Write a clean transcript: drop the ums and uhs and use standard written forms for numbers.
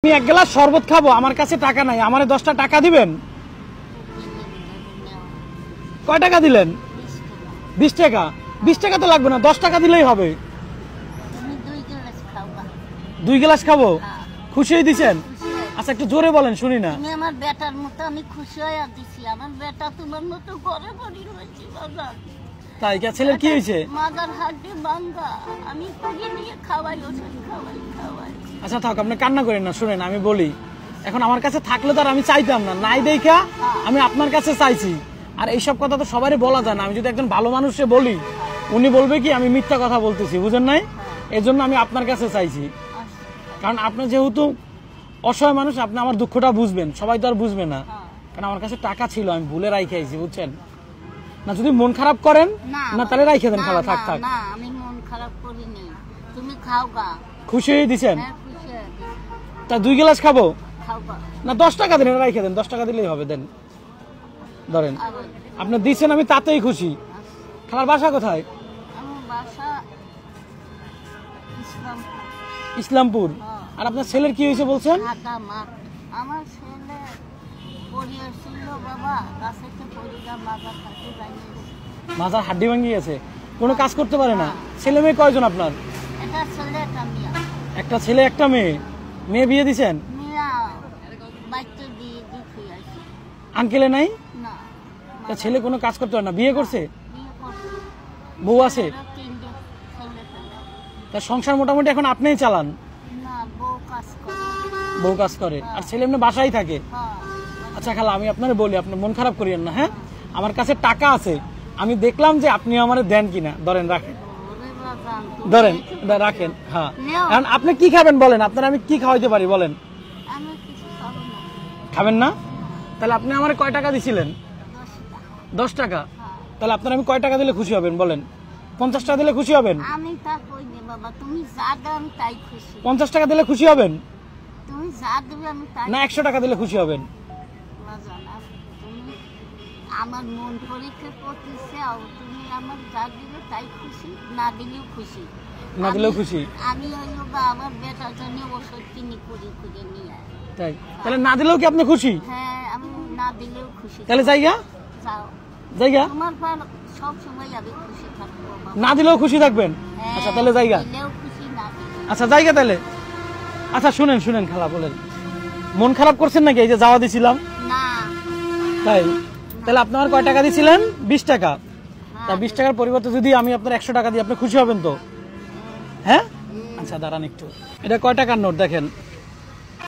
আমি এক গ্লাস শরবত খাবো, আমার কাছে টাকা নাই, আমারে 10টা টাকা দিবেন? কয় টাকা দিলেন? 20 টাকা। 20 টাকা তো লাগবে না, 10 টাকা দিলেই হবে। 2 গ্লাস খাবো? খুশি হয়ে দিছেন? আচ্ছা একটু জোরে বলেন শুনি না। তুমি আমার বেটার মতো, আমি খুশি হয়ে দিছি। আমার বেটা তোমার মতো ঘরে বড়ি হয়েছে বাবা। তাই কে? ছেলের কি হয়েছে? মাজার হাড্ডি ভাঙা, আমি খুঁজে নিয়ে খাওয়াই, ওষুধ খাওয়াই। আচ্ছা থাক, আপনি কান্না করেন না। শুনেন আমি বলি, এখন আমার কাছে থাকলে তো আর আমি চাইতাম না, নাই দেখা আমি আপনার কাছে চাইছি। আর এইসব কথা তো সবারই বলা যায় না। আমি যদি একজন ভালো মানুষে বলি, উনি বলবে কি আমি মিথ্যা কথা বলতেছি, বুঝেন নাই? এই জন্য আমি আপনার কাছে চাইছি। কারণ আপনি যেহেতু অসহায় মানুষ, আপনি আমার দুঃখটা বুঝবেন, সবাই তো আর বুঝবে না। কারণ আমার কাছে টাকা ছিল, আমি ভুলে রাইখে আইছি, বুঝছেন না? যদি মন খারাপ করেন না তাহলে রাইখে দেন খালা। থাক থাক, না আমি মন খারাপ করিনি, তুমি খাও গা। খুশি হয়ে দিছেন? হ্যাঁ খুশি হয়ে দিছি। তা 2 গ্লাস খাবো খাও গা। না 10 টাকা দিন, রাইখে দেন। 10 টাকা দিলেই হবে, দেন ধরেন। আপনি দিচ্ছেন, আমি তাতেই খুশি। খালার বাসা কোথায়? আমার বাসা ইসলামপুর। আর আপনার ছেলের কি হয়েছে বলছেন? আমার ছেলে পরিবার ছিল বাবা, গাছেতে পরিটা মাজার হাড্ডি ভাঙিয়েছে। মাজার হাড্ডি ভাঙি গেছে, কোনো কাজ করতে পারে না। ছেলে মেয়ে কয়জন আপনার? এটা ছেলে একটা মেয়ে। একটা ছেলে একটা মেয়ে। মেয়ে বিয়ে দিছেন? মেয়ে বাচ্চা দিয়ে দিতে আসি। আঙ্কেলে নাই? না। তা ছেলে কোনো কাজ করতে পারে না, বিয়ে করছে? বিয়ে করছে। বউ আছে? 3টে ছেলে। তা সংসার মোটামুটি এখন আপনিই চালান? না, বউ কাজ করে। বউ কাজ করে, আর ছেলে এমনি বাসায় থাকে? হ্যাঁ। আচ্ছা খালা, আমি আপনার বলি, আপনি মন খারাপ করিয়েন না। হ্যাঁ, আমার কাছে টাকা আছে, আমি দেখলাম যে আপনি আমারে দেন কিনা। ধরেন, রাখেন, ধরেন রাখেন। হ্যাঁ, এখন আপনি কি খাবেন বলেন? আপনার আমি কি খাওয়াইতে পারি বলেন? আমি কিছু খাবো না। খাবেন না? তাহলে আপনি আমার কয় টাকা দিছিলেন? 10 টাকা। তাহলে আপনার আমি কয় টাকা দিলে খুশি হবেন বলেন? 50 টাকা দিলে খুশি হবেন? আমি তা কই নি বাবা, তুমি যা দাও আমি তাই খুশি। 50 টাকা দিলে খুশি হবেন? তুমি যা দেবে আমি তাই। না 100 টাকা দিলে খুশি হবেন? তুমি আমার মন পরীক্ষা করতেছে, তুমি আমার যা দিবে তাই খুশি, না দিলেও খুশি। না দিলেও খুশি? আমি হইলো বা আমার বেটার জন্য ওষুধ কিনে করে নিয়ে আয়। তাই? তাহলে না দিলেও কি আপনি খুশি? হ্যাঁ, আমি না দিলেও খুশি। তাহলে জায়গা যাও জায়গা তোমার পর সব সময় আমি খুশি থাকবো বাবা। না দিলেও খুশি থাকবেন? আচ্ছা তাহলে জায়গা। দিলেও খুশি, না দিলেও। আচ্ছা জায়গা তাহলে। আচ্ছা শুনেন শুনেন খালা, বলেন মন খারাপ করছেন নাকি? এই যে যাওয়া দিছিলাম। না। তাই? তাহলে আপনি আমার কয় টাকা দিছিলেন? 20 টাকা। তা 20 টাকার পরিবর্তে যদি আমি আপনার 100 টাকা দিই, আপনি খুশি হবেন তো? হ্যাঁ, আচ্ছা দাঁড়ান একটু। এটা কয় টাকার নোট দেখেন?